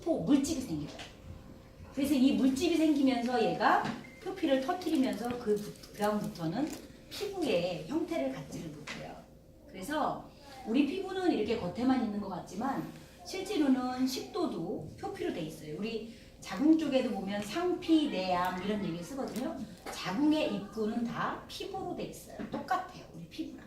세포 물집이 생겨요. 그래서 이 물집이 생기면서 얘가 표피를 터뜨리면서 그 다음부터는 피부의 형태를 갖지를 못해요. 그래서 우리 피부는 이렇게 겉에만 있는 것 같지만 실제로는 식도도 표피로 돼 있어요. 우리 자궁 쪽에도 보면 상피, 내암 이런 얘기 쓰거든요. 자궁의 입구는 다 피부로 돼 있어요. 똑같아요. 우리 피부랑.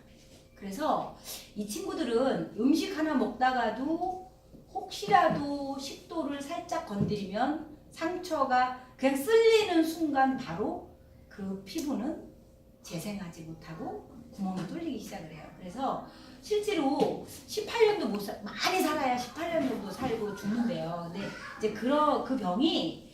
그래서 이 친구들은 음식 하나 먹다가도 혹시라도 식도를 살짝 건드리면 상처가 그냥 쓸리는 순간 바로 그 피부는 재생하지 못하고 구멍이 뚫리기 시작을 해요. 그래서 실제로 18년도 많이 살아야 18년 정도 살고 죽는데요. 근데 이제 그 병이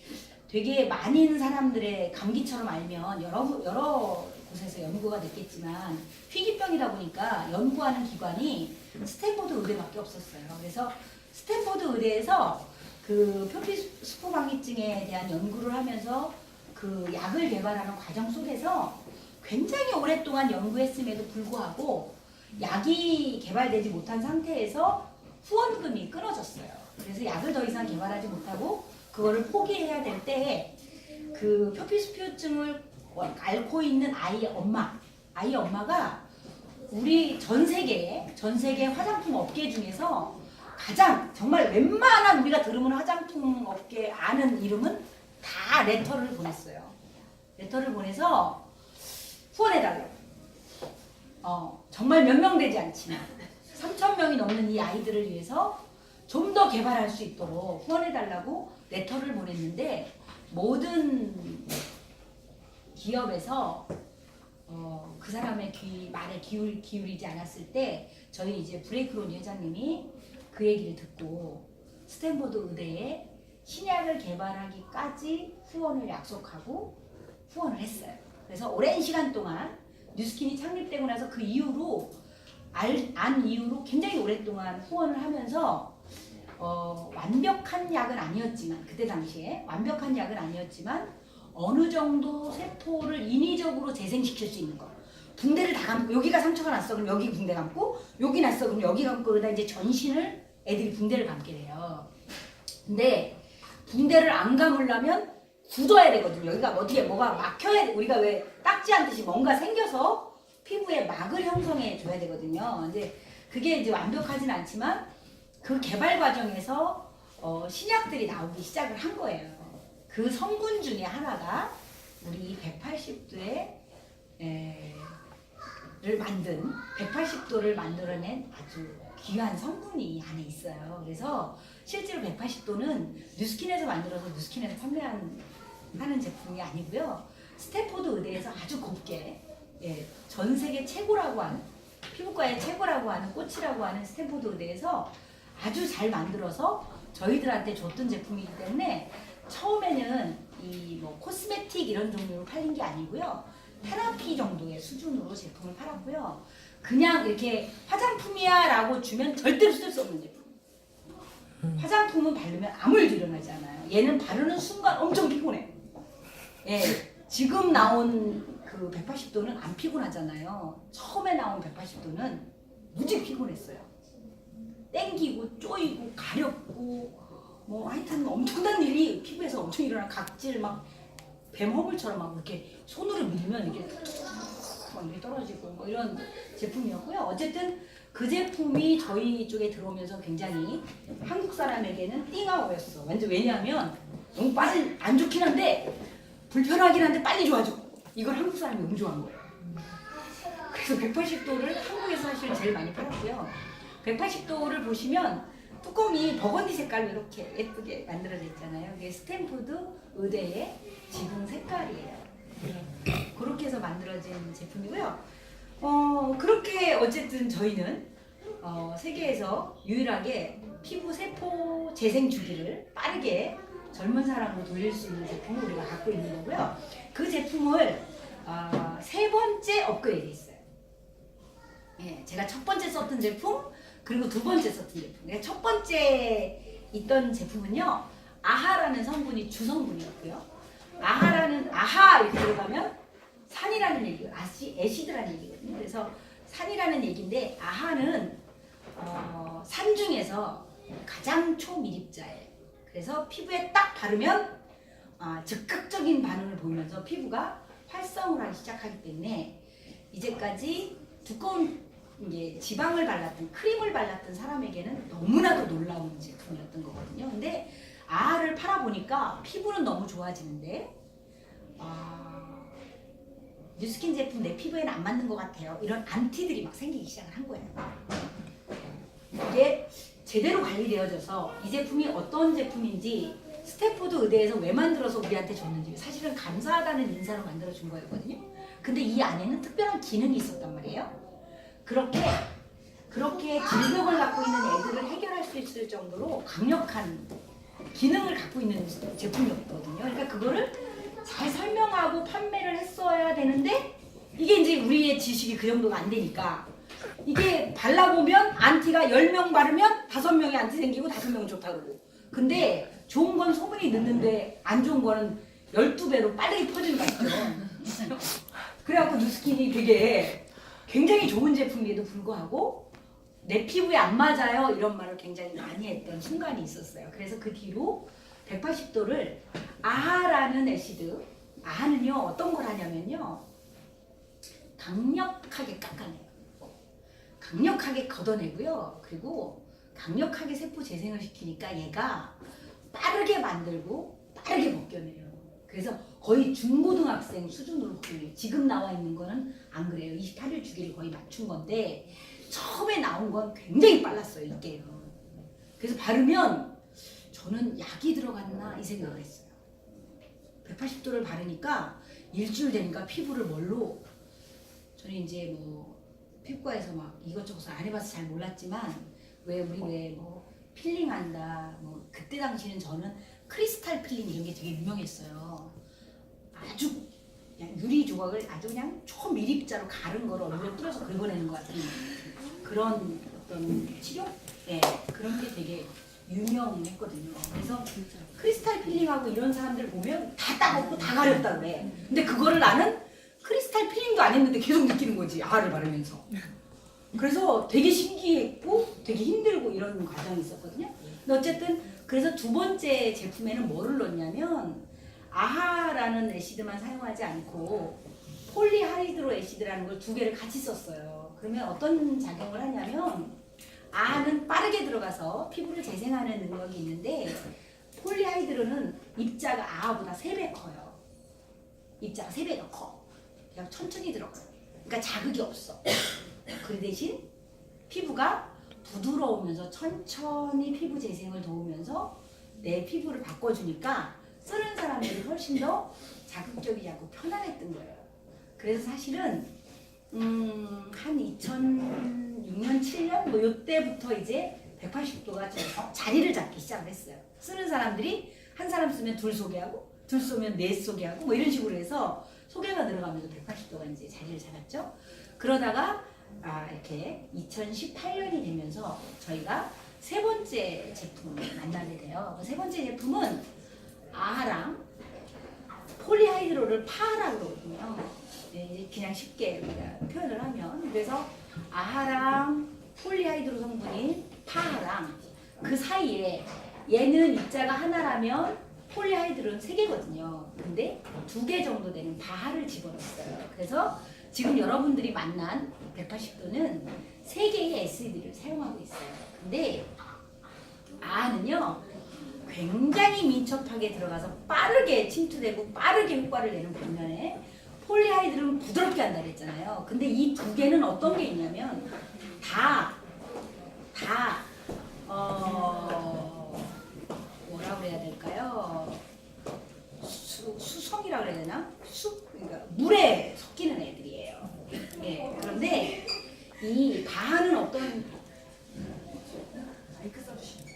되게 많이 있는 사람들의 감기처럼 알면 여러 곳에서 연구가 됐겠지만 희귀병이다 보니까 연구하는 기관이 스탠포드 의대밖에 없었어요. 그래서 스탠포드 의대에서 그 표피 스포방기증에 대한 연구를 하면서 그 약을 개발하는 과정 속에서 굉장히 오랫동안 연구했음에도 불구하고 약이 개발되지 못한 상태에서 후원금이 끊어졌어요. 그래서 약을 더 이상 개발하지 못하고 그거를 포기해야 될 때에 그 표피스포증을 앓고 있는 아이 엄마가 우리 전 세계 화장품 업계 중에서 가장 정말 웬만한 우리가 들으면 화장품 업계 아는 이름은 다 레터를 보냈어요. 레터를 보내서 후원해달라고. 정말 몇 명 되지 않지만 3,000명이 넘는 이 아이들을 위해서 좀 더 개발할 수 있도록 후원해달라고 레터를 보냈는데 모든 기업에서 그 사람의 말에 기울이지 않았을 때 저희 이제 브레이크로니 회장님이 그 얘기를 듣고 스탠포드 의대에 신약을 개발하기까지 후원을 약속하고 후원을 했어요. 그래서 오랜 시간 동안 뉴스킨이 창립되고 나서 그 이후로 안 이후로 굉장히 오랫동안 후원을 하면서 완벽한 약은 아니었지만 그때 당시에 완벽한 약은 아니었지만 어느 정도 세포를 인위적으로 재생시킬 수 있는 거. 붕대를 다 감고 여기가 상처가 났어 그럼 여기 붕대 감고 여기 났어 그럼 여기 감고 그러다 이제 전신을 애들이 붕대를 감게 돼요. 근데 붕대를 안 감으려면 굳어야 되거든요. 여기가 어떻게 뭐가 막혀야 돼. 우리가 왜 딱지 한 듯이 뭔가 생겨서 피부에 막을 형성해 줘야 되거든요. 근데 그게 이제 완벽하진 않지만 그 개발 과정에서 신약들이 나오기 시작을 한 거예요. 그 성분 중에 하나가 우리 180도를 만들어낸 아주 귀한 성분이 안에 있어요. 그래서 실제로 180도는 뉴스킨에서 만들어서 뉴스킨에서 판매하는 제품이 아니고요. 스탠포드 의대에서 아주 곱게 전 세계 최고라고 하는 피부과의 최고라고 하는 꽃이라고 하는 스탠포드 의대에서 아주 잘 만들어서 저희들한테 줬던 제품이기 때문에 처음에는 이 뭐 코스메틱 이런 종류로 팔린 게 아니고요. 테라피 정도의 수준으로 제품을 팔았고요. 그냥 이렇게 화장품이야 라고 주면 절대로 쓸 수 없는 제품. 화장품은 바르면 아무 일도 일어나지 않아요. 얘는 바르는 순간 엄청 피곤해. 지금 나온 그 180도는 안 피곤하잖아요. 처음에 나온 180도는 무지 피곤했어요. 땡기고 쪼이고 가렵고 뭐 하여튼 엄청난 일이 피부에서 엄청 일어나 각질 막 뱀 허물처럼 막 이렇게 손으로 밀면 이게 막 이렇게 떨어지고 뭐 이런 제품이었고요. 어쨌든 그 제품이 저희 쪽에 들어오면서 굉장히 한국 사람에게는 띵아워였어. 완전 왜냐하면 너무 빨리 안 좋긴 한데 불편하긴 한데 빨리 좋아져. 이걸 한국 사람이 너무 좋아한 거예요. 그래서 180도를 한국에서 사실 제일 많이 팔았고요. 180도를 보시면 뚜껑이 버건디 색깔로 이렇게 예쁘게 만들어져 있잖아요. 이게 스탠포드 의대의 지붕 색깔이에요. 그렇게 해서 만들어진 제품이고요. 그렇게 어쨌든 저희는 세계에서 유일하게 피부 세포 재생 주기를 빠르게 젊은 사람으로 돌릴 수 있는 제품을 우리가 갖고 있는 거고요. 그 제품을 3번째 업그레이드 했어요. 제가 첫 번째 썼던 제품 그리고 두 번째 썼던 제품. 첫 번째 있던 제품은요. 아하라는 성분이 주성분이었고요. 아하 이렇게 들어가면 산이라는 얘기고 애시드라는 얘기거든요. 그래서 산이라는 얘기인데 아하는 산 중에서 가장 초미립자예요. 그래서 피부에 딱 바르면 즉각적인 반응을 보이면서 피부가 활성을 하기 시작하기 때문에 이제까지 두꺼운 이제 지방을 발랐던 크림을 발랐던 사람에게는 너무나도 놀라운 제품이었던 거거든요. 근데 아하를 팔아보니까 피부는 너무 좋아지는데 뉴스킨 제품 내 피부에는 안 맞는 것 같아요. 이런 안티들이 막 생기기 시작을 한 거예요. 이게 제대로 관리되어져서 이 제품이 어떤 제품인지 스탠포드 의대에서 왜 만들어서 우리한테 줬는지 사실은 감사하다는 인사로 만들어준 거였거든요. 근데 이 안에는 특별한 기능이 있었단 말이에요. 그렇게 질병을 갖고 있는 애들을 해결할 수 있을 정도로 강력한 기능을 갖고 있는 제품이었거든요. 그러니까 그거를 잘 설명하고 판매를 했어야 되는데 이게 이제 우리의 지식이 그 정도가 안 되니까 이게 발라보면 안티가 10명 바르면 5명이 안티 생기고 5명은 좋다 그러고 근데 좋은 건 소문이 늦는데 안 좋은 거는 12배로 빠르게 퍼지는 거 있죠. 그래갖고 뉴스킨이 되게 굉장히 좋은 제품에도 불구하고 내 피부에 안 맞아요 이런 말을 굉장히 많이 했던 순간이 있었어요. 그래서 그 뒤로 180도를 아하라는 애시드 아하는요 어떤 걸 하냐면요 강력하게 깎아내요. 강력하게 걷어내고요. 그리고 강력하게 세포 재생을 시키니까 얘가 빠르게 만들고 빠르게 벗겨내요. 그래서 거의 중고등학생 수준으로 벗겨내요. 지금 나와 있는 거는 안 그래요. 28일 주기를 거의 맞춘 건데 처음에 나온 건 굉장히 빨랐어요. 이게요. 그래서 바르면 저는 약이 들어갔나 이 생각을 했어요. 180도를 바르니까 일주일 되니까 피부를 뭘로 저는 이제 뭐 피부과에서 막 이것저것 안 해봐서 잘 몰랐지만 왜 뭐 필링한다 뭐 그때 당시는 저는 크리스탈 필링 이런 게 되게 유명했어요. 아주 그냥 유리 조각을 아주 그냥 초밀입자로 가른 거를 얼굴에 뿌려서 긁어내는 것 같은 그런 어떤 치료? 네, 그런 게 되게 유명했거든요. 그래서 크리스탈 필링하고 이런 사람들 보면 다 따먹고 다 가렸다 그래. 근데 그거를 나는 크리스탈 필링도 안 했는데 계속 느끼는 거지. 아하를 바르면서. 그래서 되게 신기했고 되게 힘들고 이런 과정이 있었거든요. 근데 어쨌든 그래서 두 번째 제품에는 뭐를 넣냐면 아하라는 애시드만 사용하지 않고 폴리하이드로 애시드라는 걸 두 개를 같이 썼어요. 그러면 어떤 작용을 하냐면 아하는 빠르게 들어가서 피부를 재생하는 능력이 있는데 폴리하이드로는 입자가 아하보다 3배 커요. 입자가 3배가 커. 그냥 천천히 들어가요. 그러니까 자극이 없어. 그 대신 피부가 부드러우면서 천천히 피부 재생을 도우면서 내 피부를 바꿔주니까 쓰는 사람들이 훨씬 더 자극적이지 않고 편안했던 거예요. 그래서 사실은 한 2006년, 7년 뭐 이때부터 이제 180도가 자리를 잡기 시작을 했어요. 쓰는 사람들이 한 사람 쓰면 둘 소개하고 둘 쏘면 넷 소개하고 뭐 이런 식으로 해서 소개가 늘어가면서 180도가 이제 자리를 잡았죠. 그러다가 이렇게 2018년이 되면서 저희가 세 번째 제품을 만나게 돼요. 세 번째 제품은 아하랑 폴리하이드로를 파하라 그러거든요. 네, 그냥 쉽게 우리가 표현을 하면 그래서 아하랑 폴리하이드로 성분인 파하랑 그 사이에 얘는 입자가 하나라면 폴리하이드로는 3개거든요. 근데 2개 정도 되는 다하를 집어넣었어요. 그래서 지금 여러분들이 만난 180도는 3개의 SED를 사용하고 있어요. 근데 아하는요 굉장히 민첩하게 들어가서 빠르게 침투되고 빠르게 효과를 내는 반면에 폴리하이드는 부드럽게 한다 그랬잖아요. 근데 이 2개는 어떤 게 있냐면 뭐라고 해야 될까요? 수성이라고 해야 되나? 그러니까 물에 섞이는 애들이에요. 예, 그런데 이 다하는 어떤 마이크 써주시면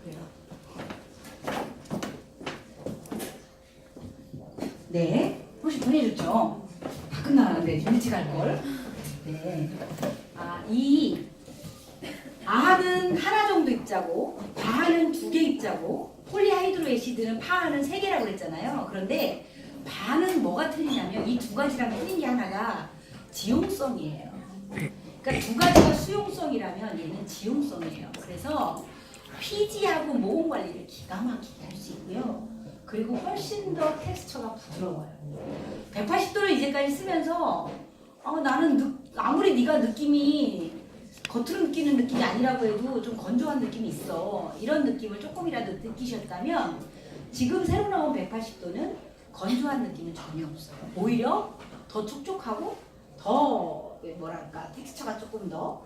그래요. 네, 혹시 보내줬죠? 다 끝나는데 일찍 할 걸. 네, 이 아하는 하나 정도 입자고 다하는 2개 입자고 폴리하이드로 애시드는 파하는 3개라고 그랬잖아요. 그런데 파는 뭐가 틀리냐면 이 2가지랑 틀린 게 하나가 지용성이에요. 그러니까 2가지가 수용성이라면 얘는 지용성이에요. 그래서 피지하고 모공 관리를 기가 막히게 할 수 있고요. 그리고 훨씬 더 텍스처가 부드러워요. 180도를 이제까지 쓰면서 나는 아무리 네가 느낌이 겉으로 느끼는 느낌이 아니라고 해도 좀 건조한 느낌이 있어. 이런 느낌을 조금이라도 느끼셨다면 지금 새로 나온 180도는 건조한 느낌은 전혀 없어요. 오히려 더 촉촉하고 더 뭐랄까 텍스처가 조금 더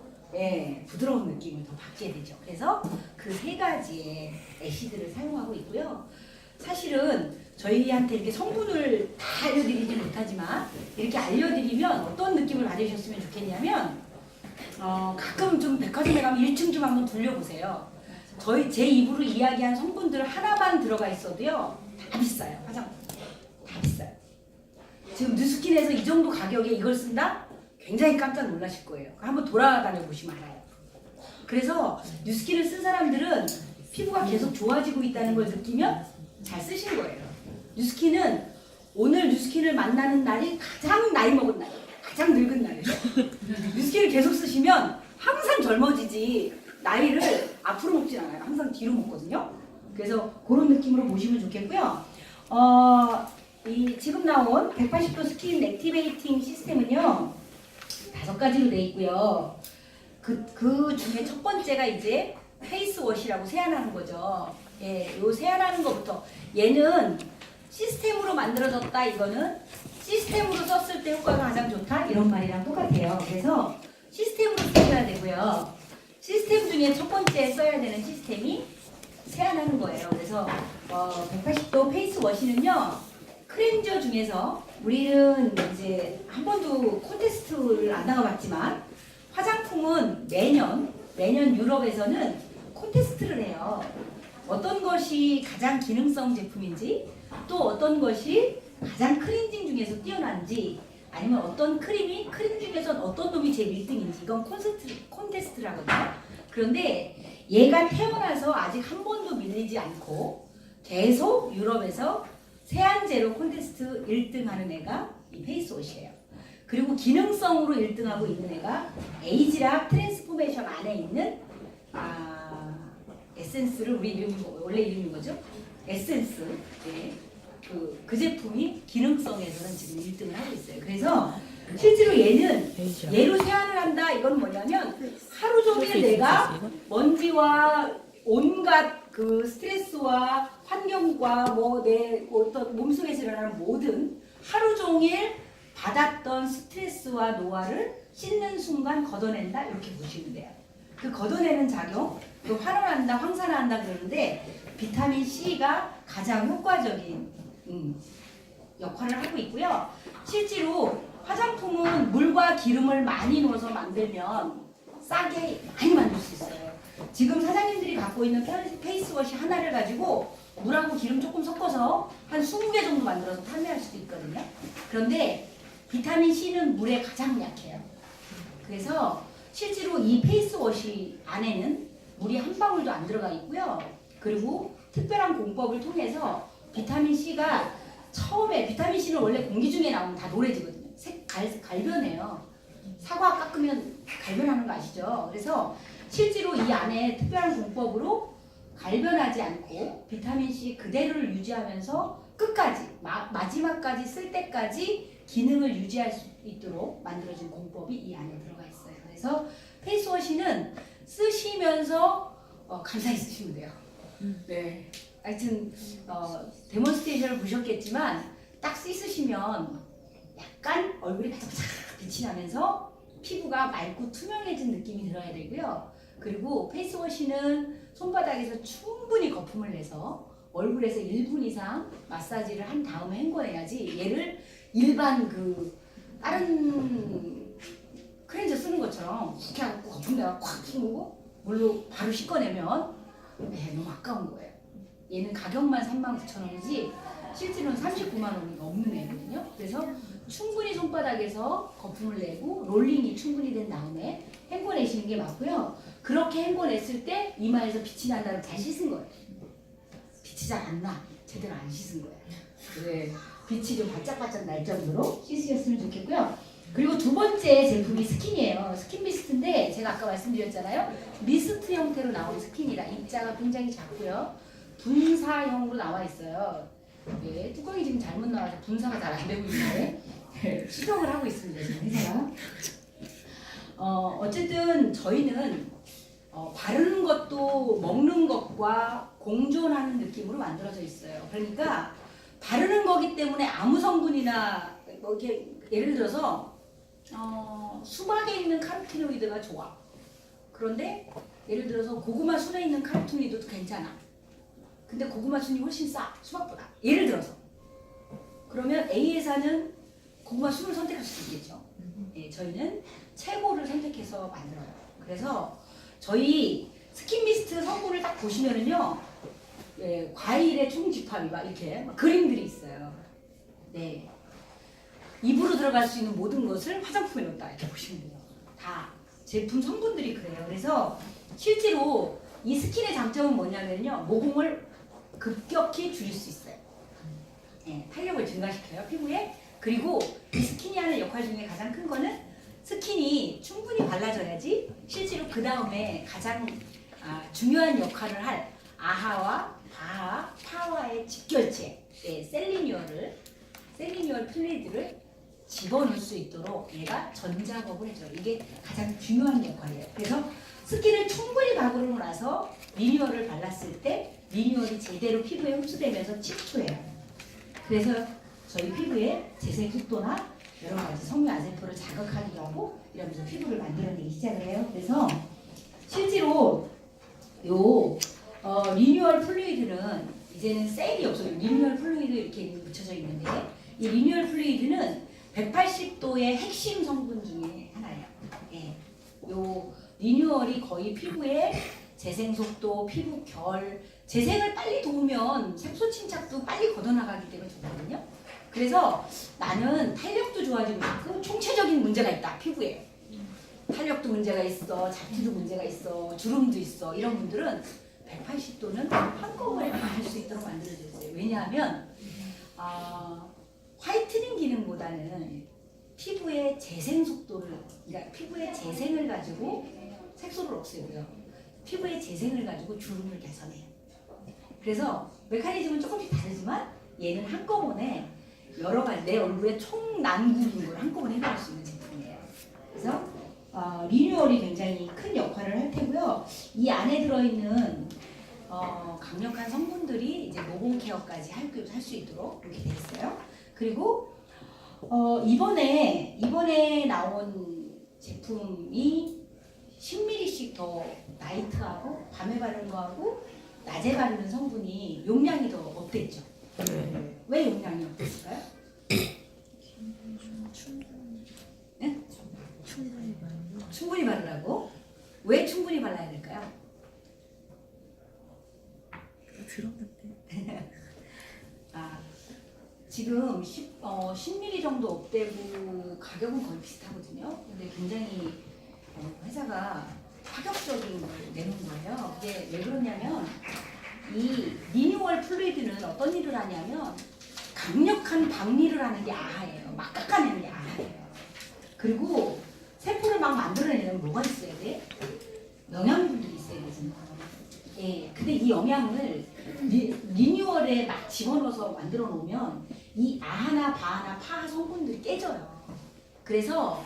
부드러운 느낌을 더 받게 되죠. 그래서 그 세 가지의 애시드를 사용하고 있고요. 사실은 저희한테 이렇게 성분을 다 알려드리지 못하지만 이렇게 알려드리면 어떤 느낌을 받으셨으면 좋겠냐면 가끔 좀 백화점에 가면 1층 좀 한번 둘러보세요. 제 입으로 이야기한 성분들 하나만 들어가 있어도요 다 비싸요. 화장품 다 비싸요. 지금 뉴스킨에서 이 정도 가격에 이걸 쓴다? 굉장히 깜짝 놀라실 거예요. 한번 돌아다녀 보시면 알아요. 그래서 뉴스킨을 쓴 사람들은 피부가 계속 좋아지고 있다는 걸 느끼면 잘 쓰신 거예요. 뉴스킨은 오늘 뉴스킨을 만나는 날이 가장 나이 먹은 날이에요. 가장 늙은 날이에요. 뉴스킨을 계속 쓰시면 항상 젊어지지 나이를 앞으로 먹진 않아요. 항상 뒤로 먹거든요. 그래서 그런 느낌으로 보시면 좋겠고요. 이 지금 나온 180도 스킨 액티베이팅 시스템은요 5가지로 되어 있고요. 그 중에 첫 번째가 이제 페이스워시라고 세안하는 거죠. 요 세안하는 것부터 얘는 시스템으로 만들어졌다. 이거는 시스템으로 썼을 때 효과가 가장 좋다. 이런 말이랑 똑같아요. 그래서 시스템으로 쓰셔야 되고요. 시스템 중에 첫 번째 써야 되는 시스템이 세안하는 거예요. 그래서 180도 페이스워시는요 클렌저 중에서 우리는 이제 한 번도 콘테스트를 안 나가봤지만 화장품은 매년 유럽에서는 콘테스트를 해요. 어떤 것이 가장 기능성 제품인지 또 어떤 것이 가장 클렌징 중에서 뛰어난지 아니면 어떤 크림 중에서 어떤 놈이 제일 1등인지 이건 콘테스트라거든요. 그런데 얘가 태어나서 아직 한 번도 밀리지 않고 계속 유럽에서 세안제로 콘테스트 1등하는 애가 이 페이스워시예요. 그리고 기능성으로 1등하고 있는 애가 에이지락 트랜스포메이션 안에 있는 에센스를 우리 이름이 원래 이름이 뭐죠? 에센스. 그 제품이 기능성에서는 지금 1등을 하고 있어요. 그래서 실제로 얘로 세안을 한다. 이건 뭐냐면 하루 종일 내가 먼지와 온갖 그 스트레스와 환경과 내 어떤 몸속에서 일어나는 모든 하루 종일 받았던 스트레스와 노화를 씻는 순간 걷어낸다. 이렇게 보시면 돼요. 그 걷어내는 작용, 그 활활한다, 황산화한다 그러는데 비타민 C가 가장 효과적인 역할을 하고 있고요. 실제로 화장품은 물과 기름을 많이 넣어서 만들면 싸게 많이 만들 수 있어요. 지금 사장님들이 갖고 있는 페이스워시 하나를 가지고 물하고 기름 조금 섞어서 한 20개 정도 만들어서 판매할 수도 있거든요. 그런데 비타민 C는 물에 가장 약해요. 그래서 실제로 이 페이스워시 안에는 물이 한 방울도 안 들어가 있고요. 그리고 특별한 공법을 통해서 비타민 C가 처음에 비타민 C는 원래 공기 중에 나오면 다 노래지거든요. 갈변해요. 사과 깎으면 갈변하는 거 아시죠? 그래서 실제로 이 안에 특별한 공법으로 갈변하지 않고 비타민 C 그대로를 유지하면서 끝까지 마지막까지 쓸 때까지 기능을 유지할 수 있도록 만들어진 공법이 이 안에 들어가 있어요. 그래서 페이스워시는 쓰시면서 감사히 쓰시면 돼요. 네. 하여튼 데몬스트레이션을 보셨겠지만 딱 씻으시면 약간 얼굴이 바짝바짝 빛이 나면서 피부가 맑고 투명해진 느낌이 들어야 되고요. 그리고 페이스워시는 손바닥에서 충분히 거품을 내서 얼굴에서 1분 이상 마사지를 한 다음에 헹궈내야지 얘를 일반 다른 클렌저 쓰는 것처럼 이렇게 하고 거품내가 콱 헹구고 물로 바로 씻어내면 너무 아까운 거예요. 얘는 가격만 39,000원이지 실제로는 39만 원이 넘는 애거든요. 그래서 충분히 손바닥에서 거품을 내고 롤링이 충분히 된 다음에 헹궈내시는 게 맞고요. 그렇게 헹궈냈을 때 이마에서 빛이 난다고 잘 씻은 거예요. 빛이 잘 안 나. 제대로 안 씻은 거예요. 네. 빛이 좀 바짝바짝 날 정도로 씻으셨으면 좋겠고요. 그리고 두 번째 제품이 스킨이에요. 스킨 미스트인데 제가 아까 말씀드렸잖아요. 미스트 형태로 나온 스킨이라 입자가 굉장히 작고요. 분사형으로 나와 있어요. 예, 뚜껑이 지금 잘못 나와서 분사가 잘 안 되고 있는데 수정을 하고 있습니다. 지금 회사가. 어쨌든 저희는 바르는 것도 먹는 것과 공존하는 느낌으로 만들어져 있어요. 그러니까 바르는 거기 때문에 아무 성분이나 뭐 이렇게 예를 들어서 수박에 있는 카로티노이드가 좋아. 그런데 예를 들어서 고구마 순에 있는 카로티노이드도 괜찮아. 근데 고구마 순이 훨씬 싸. 수박보다. 예를 들어서. 그러면 A 회사는 고구마 순을 선택할 수 있겠죠. 예, 저희는 최고를 선택해서 만들어요. 그래서 저희 스킨 미스트 성분을 딱 보시면은요, 예, 과일의 총집합이 막 이렇게 막 그림들이 있어요. 네, 입으로 들어갈 수 있는 모든 것을 화장품에 넣었다 이렇게 보시면 돼요. 다 제품 성분들이 그래요. 그래서 실제로 이 스킨의 장점은 뭐냐면요, 모공을 급격히 줄일 수 있어요. 예, 탄력을 증가시켜요 피부에. 그리고 이 스킨이 하는 역할 중에 가장 큰 거는 스킨이 충분히 발라져야지 실제로 그 다음에 가장 중요한 역할을 할 아하와 바하, 파와의 직결체, 네, 셀리뉴얼 플루이드를 집어넣을 수 있도록 얘가 전작업을 해줘요. 이게 가장 중요한 역할이에요. 그래서 스킨을 충분히 바르고 나서 리뉴얼을 발랐을 때 리뉴얼이 제대로 피부에 흡수되면서 침투해요. 그래서 저희 피부의 재생 속도나 여러 가지 섬유 아세포를 자극하기도 하고 이러면서 피부를 만들어내기 시작을 해요. 그래서 실제로 요 리뉴얼 플루이드는 이제는 셀이 없어요. 리뉴얼 플루이드 이렇게 붙여져 있는데 이 리뉴얼 플루이드는 180도의 핵심 성분 중에 하나예요. 예. 요 리뉴얼이 거의 피부의 재생 속도, 피부 결, 재생을 빨리 도우면 색소 침착도 빨리 걷어나가기 때문에 좋거든요. 그래서 나는 탄력도 좋아지고 싶고 총체적인 문제가 있다 피부에. 탄력도 문제가 있어, 잡티도 문제가 있어, 주름도 있어. 이런 분들은 180도는 한꺼번에 할 수 있도록 만들어져 있어요. 왜냐하면 화이트닝 기능보다는 피부의 재생 속도를, 그러니까 피부의 재생을 가지고 색소를 없애고요. 피부의 재생을 가지고 주름을 개선해요. 그래서 메커니즘은 조금씩 다르지만 얘는 한꺼번에 여러 가지 내 얼굴에 총난국인 걸 한꺼번에 해결할 수 있는 제품이에요. 그래서 리뉴얼이 굉장히 큰 역할을 할 테고요. 이 안에 들어있는 강력한 성분들이 이제 모공 케어까지 할 수 있도록 이렇게 돼 있어요. 그리고 이번에 나온 제품이 10ml씩 더 나이트하고 밤에 바르는 거하고 낮에 바르는 성분이 용량이 더 업됐죠. 왜 용량이 업됐을까요? 네? 충분히 바르라고? 왜 충분히 발라야 될까요? 들었는데. 지금 10ml 정도 업되고 가격은 거의 비슷하거든요. 근데 굉장히 회사가 파격적인 걸 내놓은 거예요. 이게 왜 그러냐면 이 리뉴얼 플루이드는 어떤 일을 하냐면 강력한 박리를 하는 게 아하예요. 막 깎아내는 게 아하예요. 그리고 세포를 막 만들어내려면 뭐가 있어야 돼? 영양분들이 있어야 되잖아. 예, 근데 이 영양을 리뉴얼에 막 집어넣어서 만들어 놓으면 이 아하나 바하나 파 성분들이 깨져요. 그래서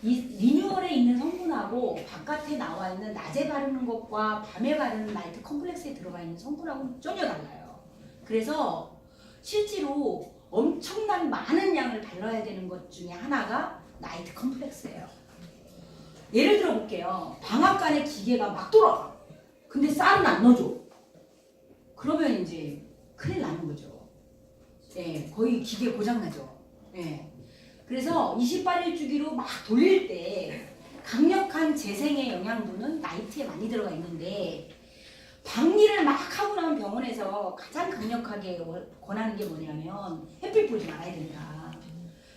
이 리뉴얼에 있는 성분하고 바깥에 나와 있는 낮에 바르는 것과 밤에 바르는 나이트 컴플렉스에 들어가 있는 성분하고는 전혀 달라요. 그래서 실제로 엄청난 많은 양을 발라야 되는 것 중에 하나가 나이트 컴플렉스예요. 예를 들어 볼게요. 방앗간에 기계가 막 돌아가. 근데 쌀은 안 넣어줘. 그러면 이제 큰일 나는 거죠. 예, 거의 기계 고장나죠. 예. 그래서 28일 주기로 막 돌릴 때 강력한 재생의 영양분은 나이트에 많이 들어가 있는데 박리를 막 하고 나면 병원에서 가장 강력하게 권하는 게 뭐냐면 햇빛 보지 말아야 된다.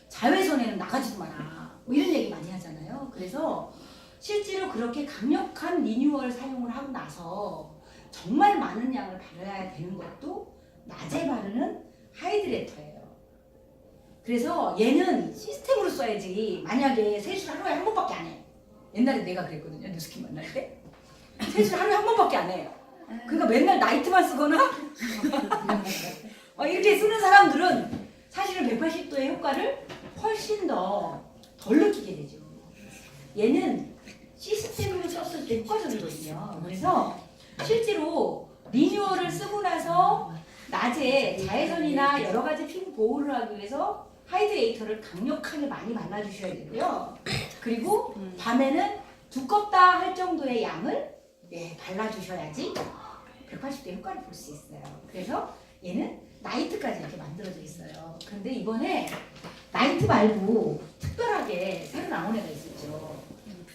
자외선에는 나가지도 마라. 뭐 이런 얘기 많이 하잖아요. 그래서 실제로 그렇게 강력한 리뉴얼 사용을 하고 나서 정말 많은 양을 바르야 되는 것도 낮에 바르는 하이드레이터예요. 그래서 얘는 시스템으로 써야지. 만약에 세수를 하루에 한 번밖에 안 해. 옛날에 내가 그랬거든요. 뉴스킨 만날 때. 세수를 하루에 한 번밖에 안 해요. 그러니까 맨날 나이트만 쓰거나 이렇게 쓰는 사람들은 사실은 180도의 효과를 훨씬 덜 느끼게 되죠. 얘는 시스템으로 썼을 때 효과적이거든요. 그래서 실제로 리뉴얼을 쓰고 나서 낮에 자외선이나 여러 가지 피부 보호를 하기 위해서 하이드레이터를 강력하게 많이 발라주셔야 되고요. 그리고 밤에는 두껍다 할 정도의 양을 발라주셔야지 180도 효과를 볼 수 있어요. 그래서 얘는 나이트까지 이렇게 만들어져 있어요. 근데 이번에 나이트 말고 특별하게 새로 나온 애가 있었죠.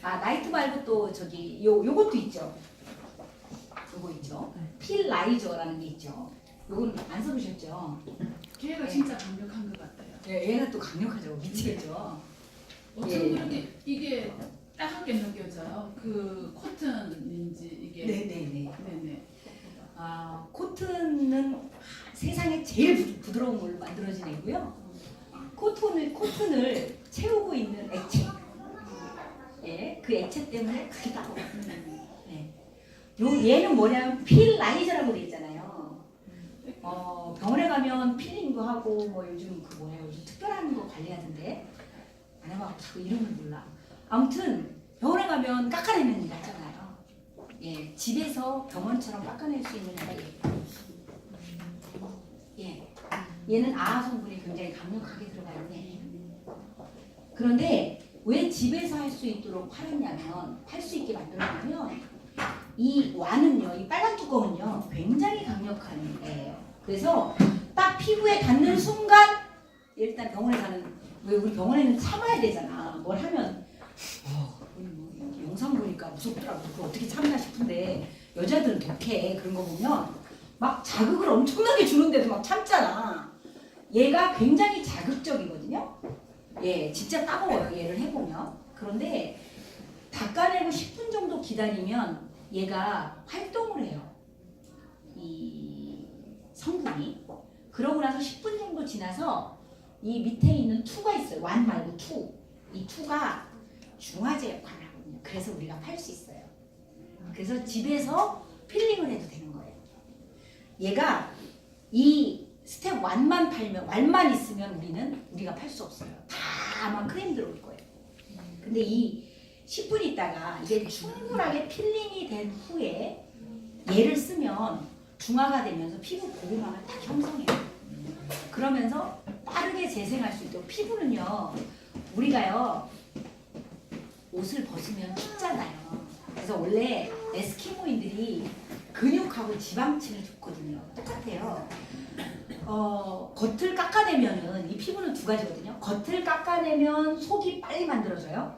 나이트 말고 또 저기 요것도 있죠. 요거 있죠. 필라이저라는 게 있죠. 요건 안 써보셨죠? 걔가 진짜 강력한 것 같아요. 얘가 또 강력하죠. 미치겠죠. 어쩜 그렇게 이게 따갑게 느껴져요? 그 코튼인지 이게. 네네. 코튼은 세상에 제일 부드러운 걸로 만들어진 애고요. 코튼을 채우고 있는 액체. 그 액체 때문에 그게 따가워. 얘는 뭐냐면 필라이저라고 돼 있잖아요. 병원에 가면 필링도 하고 요즘 요즘 특별한 거 관리하던데 안 해봐서 그 이름을 몰라. 아무튼 병원에 가면 깎아내는 일 하잖아요. 집에서 병원처럼 깎아낼 수 있는 애가 얘는 아아 성분이 굉장히 강력하게 들어가 있네. 그런데 왜 집에서 할 수 있도록 팔 수 있게 만들었냐면 이 완은요, 이 빨간 뚜껑은요 굉장히 강력한 애예요. 그래서 딱 피부에 닿는 순간 일단 왜 우리 병원에는 참아야 되잖아. 뭘 하면 영상 보니까 무섭더라고. 그걸 어떻게 참나 싶은데 여자들은 독해. 그런 거 보면 막 자극을 엄청나게 주는데도 막 참잖아. 얘가 굉장히 자극적이거든요. 진짜 따가워요. 얘를 해보면. 그런데 닦아내고 10분 정도 기다리면 얘가 활동을 해요. 이 성분이. 그러고 나서 10분 정도 지나서 이 밑에 있는 투가 있어요. 완 말고 투. 이 투가 중화제 역할을 하거든요. 그래서 우리가 팔 수 있어요. 그래서 집에서 필링을 해도 되는 거예요. 얘가 이 스텝 1만 있으면 우리가 팔 수 없어요. 다 아마 크림 들어올 거예요. 근데 이 10분 있다가 이게 충분하게 필링이 된 후에 얘를 쓰면 중화가 되면서 피부 고구마가 딱 형성해요. 그러면서 빠르게 재생할 수 있도록. 피부는요, 우리가요 옷을 벗으면 춥잖아요. 그래서 원래 에스키모인들이 근육하고 지방층이 좋거든요. 똑같아요. 겉을 깎아내면은 이 피부는 두 가지거든요. 겉을 깎아내면 속이 빨리 만들어져요.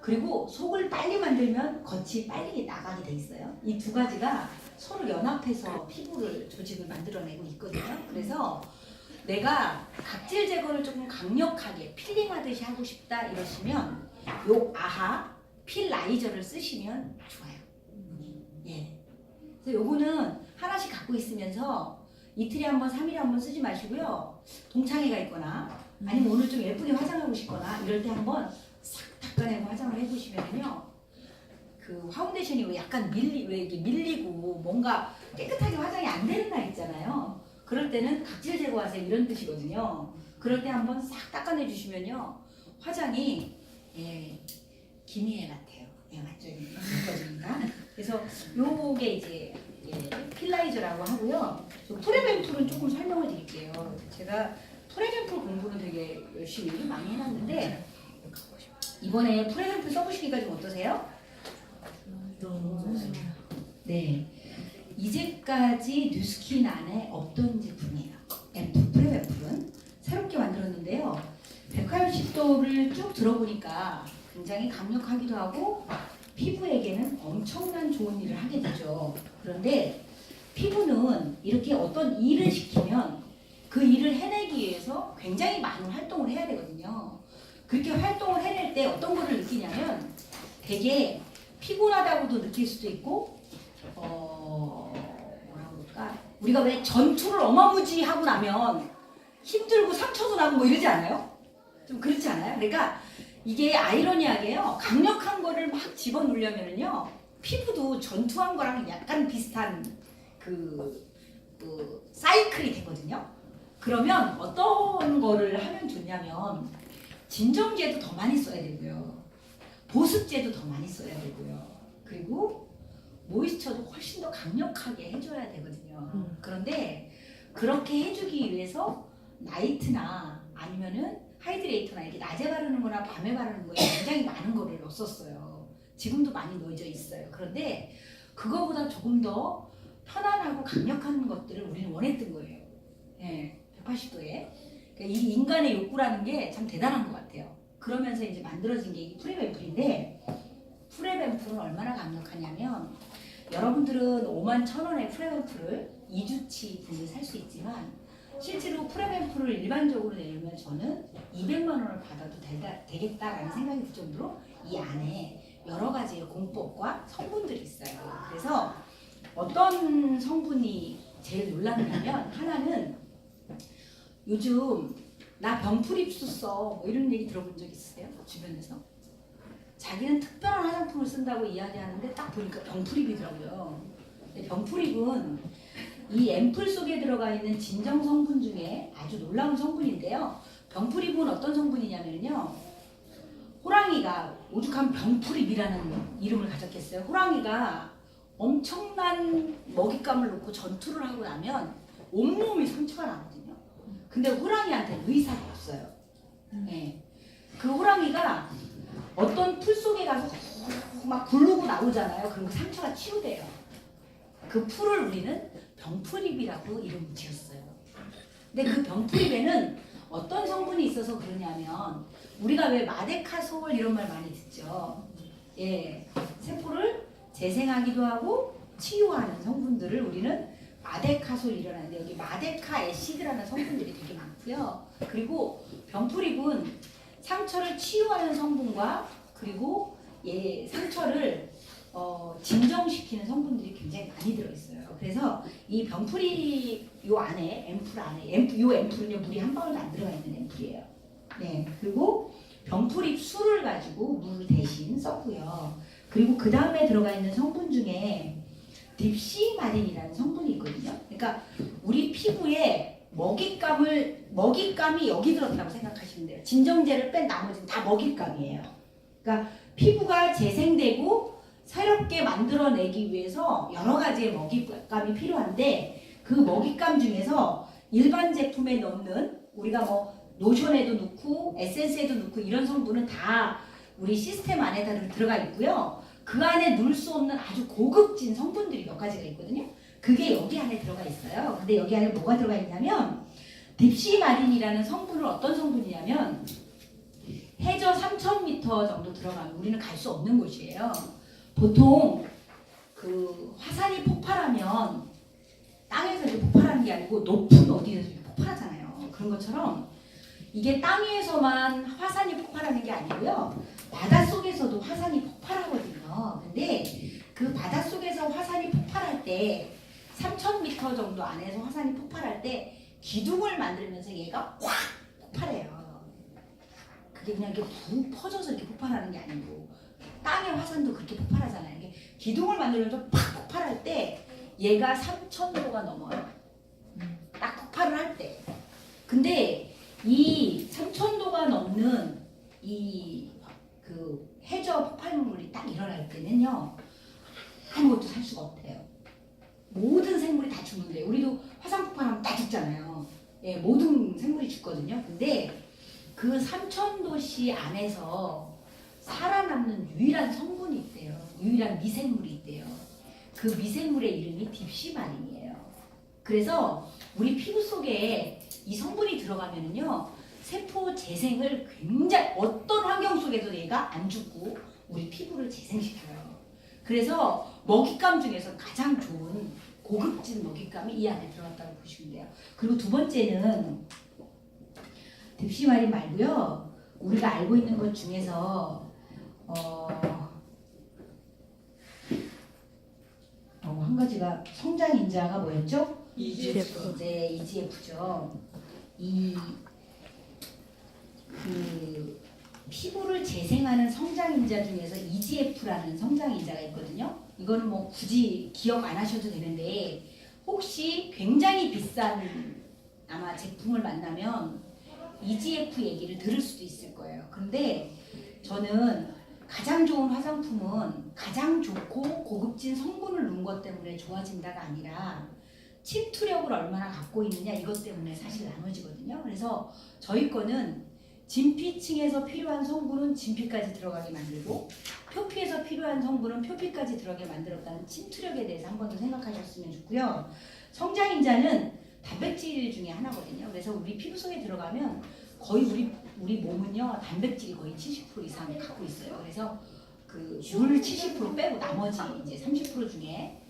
그리고 속을 빨리 만들면 겉이 빨리 나가게 돼 있어요. 이 두 가지가 서로 연합해서 조직을 만들어내고 있거든요. 그래서 내가 각질 제거를 조금 강력하게 필링하듯이 하고 싶다 이러시면 요 아하 필라이저를 쓰시면 좋아요. 그래서 요거는 하나씩 갖고 있으면서 이틀에 한 번, 3일에 한 번 쓰지 마시고요. 동창회가 있거나 아니면 오늘 좀 예쁘게 화장하고 싶거나 이럴 때 한번 싹 닦아내고 화장을 해보시면요. 그 파운데이션이 왜 약간 이렇게 밀리고 뭔가 깨끗하게 화장이 안 되는 날 있잖아요. 그럴 때는 각질 제거하세요 이런 뜻이거든요. 그럴 때 한번 싹 닦아내 주시면요. 화장이 김희애 같아요. 맞죠? 이거니까. 그래서 요게 이제 필라이저라고 하고요. 프레젠풀은 조금 설명을 드릴게요. 제가 프레젠풀 공부는 되게 열심히 많이 해놨는데 이번에 프레젠풀 써보시니까 좀 어떠세요? 네, 이제까지 뉴스킨 안에 없던 제품이에요. 프레젠풀은 새롭게 만들었는데요. 180도를 쭉 들어보니까 굉장히 강력하기도 하고 피부에게는 엄청난 좋은 일을 하게 되죠. 그런데 피부는 이렇게 어떤 일을 시키면 그 일을 해내기 위해서 굉장히 많은 활동을 해야 되거든요. 그렇게 활동을 해낼 때 어떤 거를 느끼냐면 되게 피곤하다고도 느낄 수도 있고 뭐라 그럴까, 우리가 왜 전투를 어마무지 하고 나면 힘들고 상처도 나고 뭐 이러지 않아요? 좀 그렇지 않아요? 그러니까 이게 아이러니하게요. 강력한 거를 막 집어넣으려면은요. 피부도 전투한 거랑 약간 비슷한 그 사이클이 되거든요. 그러면 어떤 거를 하면 좋냐면 진정제도 더 많이 써야 되고요. 보습제도 더 많이 써야 되고요. 그리고 모이스처도 훨씬 더 강력하게 해줘야 되거든요. 그런데 그렇게 해주기 위해서 나이트나 아니면은 하이드레이터나 이렇게 낮에 바르는 거나 밤에 바르는 거에 굉장히 많은 거를 넣었었어요. 지금도 많이 넣어져 있어요. 그런데 그거보다 조금 더 편안하고 강력한 것들을 우리는 원했던 거예요. 예, 180도에. 그러니까 이 인간의 욕구라는 게 참 대단한 것 같아요. 그러면서 이제 만들어진 게 이 프랩앰플인데, 프랩앰플은 얼마나 강력하냐면 여러분들은 51,000원의 프랩앰플을 2주치 분을 살 수 있지만 실제로 프랩앰플을 일반적으로 내려면 저는 200만 원을 받아도 되겠다라는 생각이 들 정도로 이 안에 여러 가지의 공법과 성분들이 있어요. 그래서 어떤 성분이 제일 놀랐냐면 하나는 요즘 나 병풀입수 써 뭐 이런 얘기 들어본 적 있으세요? 주변에서? 자기는 특별한 화장품을 쓴다고 이야기하는데 딱 보니까 병풀입이더라고요. 근데 병풀입은 이 앰플 속에 들어가 있는 진정 성분 중에 아주 놀라운 성분인데요. 병풀입은 어떤 성분이냐면요. 호랑이가 오죽한 병풀입이라는 이름을 가졌겠어요. 호랑이가 엄청난 먹잇감을 놓고 전투를 하고 나면 온몸이 상처가 나거든요. 근데 호랑이한테는 의사가 없어요. 네. 그 호랑이가 어떤 풀 속에 가서 막 굴르고 나오잖아요. 그럼 그 상처가 치유돼요. 그 풀을 우리는 병풀입이라고 이름을 지었어요. 근데 그 병풀입에는 어떤 성분이 있어서 그러냐면 우리가 왜 마데카솔 이런 말 많이 듣죠. 예, 세포를 재생하기도 하고 치유하는 성분들을 우리는 마데카솔이라는데 여기 마데카 애시드라는 성분들이 되게 많고요. 그리고 병풀입은 상처를 치유하는 성분과 그리고 상처를 진정시키는 성분들이 굉장히 많이 들어있어요. 그래서 이 병풀이 요 안에 요 앰플은요 물이 한 방울도 안 들어가 있는 앰플이에요. 네, 그리고 병풀입 술을 가지고 물 대신 썼고요. 그리고 그 다음에 들어가 있는 성분 중에 딥시마린이라는 성분이 있거든요. 그러니까 우리 피부에 먹잇감이 여기 들었다고 생각하시면 돼요. 진정제를 뺀 나머지는 다 먹잇감이에요. 그러니까 피부가 재생되고 새롭게 만들어내기 위해서 여러 가지의 먹잇감이 필요한데 그 먹잇감 중에서 일반 제품에 넣는 우리가 뭐 로션에도 넣고 에센스에도 넣고 이런 성분은 다 우리 시스템 안에 들어가 있고요. 그 안에 넣을 수 없는 아주 고급진 성분들이 몇 가지가 있거든요. 그게 여기 안에 들어가 있어요. 근데 여기 안에 뭐가 들어가 있냐면 딥시마린이라는 성분은 어떤 성분이냐면 해저 3,000m 정도 들어가면 우리는 갈 수 없는 곳이에요. 보통 그 화산이 폭발하면 땅에서 이렇게 폭발하는 게 아니고 높은 어디에서 이렇게 폭발하잖아요. 그런 것처럼 이게 땅 위에서만 화산이 폭발하는 게 아니고요. 바닷속에서도 화산이 폭발하거든요. 근데 그 바닷속에서 화산이 폭발할 때 3,000m 정도 안에서 화산이 폭발할 때 기둥을 만들면서 얘가 확 폭발해요. 그게 그냥 이렇게 푹 퍼져서 이렇게 폭발하는 게 아니고 땅의 화산도 그렇게 폭발하잖아요. 이게 기둥을 만들면서 팍 폭발할 때 얘가 3,000도가 넘어요. 딱 폭발을 할 때. 근데 이 3,000도가 넘는 이 그 해저 폭발물이 딱 일어날 때는요 아무것도 살 수가 없대요. 모든 생물이 다 죽는데요. 우리도 화산 폭발하면 다 죽잖아요. 예, 모든 생물이 죽거든요. 근데 그 3,000도씨 안에서 살아남는 유일한 성분이 있대요. 유일한 미생물이 있대요. 그 미생물의 이름이 딥시마린이에요. 그래서 우리 피부 속에 이 성분이 들어가면은요 세포 재생을 굉장히 어떤 환경 속에도 얘가 안 죽고 우리 피부를 재생시켜요. 그래서 먹잇감 중에서 가장 좋은 고급진 먹잇감이 이 안에 들어갔다고 보시면 돼요. 그리고 두 번째는 딥시마린 말고요. 우리가 알고 있는 것 중에서 한 가지가 성장 인자가 뭐였죠? EGF. 네, EGF죠. 그 피부를 재생하는 성장인자 중에서 EGF라는 성장인자가 있거든요. 이거는 뭐 굳이 기억 안 하셔도 되는데 혹시 굉장히 비싼 아마 제품을 만나면 EGF 얘기를 들을 수도 있을 거예요. 근데 저는 가장 좋은 화장품은 가장 좋고 고급진 성분을 넣은 것 때문에 좋아진다가 아니라 침투력을 얼마나 갖고 있느냐 이것 때문에 사실 나눠지거든요. 그래서 저희 거는 진피층에서 필요한 성분은 진피까지 들어가게 만들고 표피에서 필요한 성분은 표피까지 들어가게 만들었다는 침투력에 대해서 한 번 더 생각하셨으면 좋고요. 성장인자는 단백질 중에 하나거든요. 그래서 우리 피부 속에 들어가면 거의 우리 몸은요 단백질이 거의 70% 이상 갖고 있어요. 그래서 그 물 70% 빼고 나머지 이제 30% 중에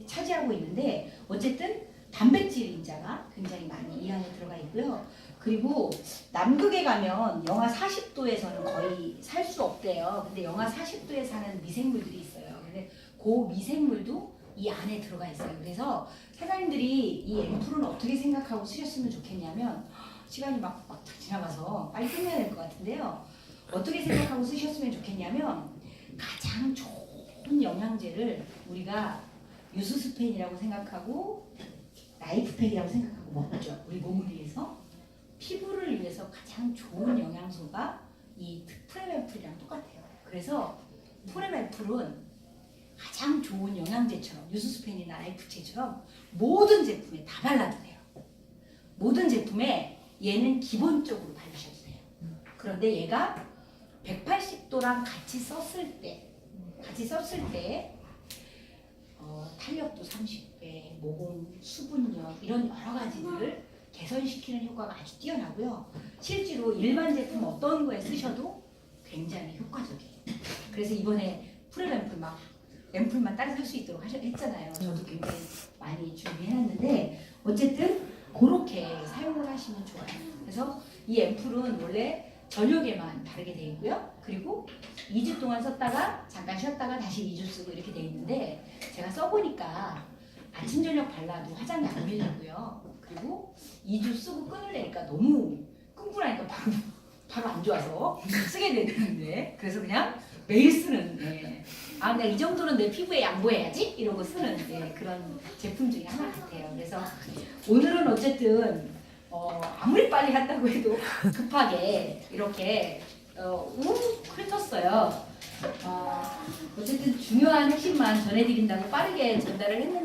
차지하고 있는데 어쨌든 단백질 인자가 굉장히 많이 이 안에 들어가 있고요. 그리고 남극에 가면 영하 40도에서는 거의 살 수 없대요. 근데 영하 40도에 사는 미생물들이 있어요. 근데 그 미생물도 이 안에 들어가 있어요. 그래서 사장님들이 이 앰플은 어떻게 생각하고 쓰셨으면 좋겠냐면 시간이 막 지나가서 빨리 끝내야 될 것 같은데요. 어떻게 생각하고 쓰셨으면 좋겠냐면 가장 좋은 영양제를 우리가 유수스펜이라고 생각하고 라이프팩이라고 생각하고 먹죠. 우리 몸을 위해서 피부를 위해서 가장 좋은 영양소가 이 프레멘풀이랑 똑같아요. 그래서 프레멘풀은 가장 좋은 영양제처럼 유수스펜이나 라이프체처럼 모든 제품에 다 발라도 돼요. 모든 제품에 얘는 기본적으로 바르셔도 돼요. 그런데 얘가 180도랑 같이 썼을 때 탄력도 30배, 모공, 수분력 이런 여러 가지들을 개선시키는 효과가 아주 뛰어나고요. 실제로 일반 제품 어떤 거에 쓰셔도 굉장히 효과적이에요. 그래서 이번에 프레램플 막 앰플만 따로 살 수 있도록 했잖아요. 저도 굉장히 많이 준비해놨는데 어쨌든 그렇게 사용을 하시면 좋아요. 그래서 이 앰플은 원래 저녁에만 바르게 돼 있고요. 그리고 2주 동안 썼다가 잠깐 쉬었다가 다시 2주 쓰고 이렇게 돼 있는데 제가 써보니까 아침 저녁 발라도 화장이 안 밀리고요. 그리고 2주 쓰고 끊으려니까 너무 끈끈하니까 바로 안 좋아서 쓰게 되는데 그래서 그냥 매일 쓰는 아 내가 이 정도는 내 피부에 양보해야지 이러고 쓰는 그런 제품 중에 하나 같아요. 그래서 오늘은 어쨌든 아무리 빨리 한다고 해도 급하게 이렇게 훑었어요. 어쨌든 중요한 핵심만 전해드린다고 빠르게 전달을 했는데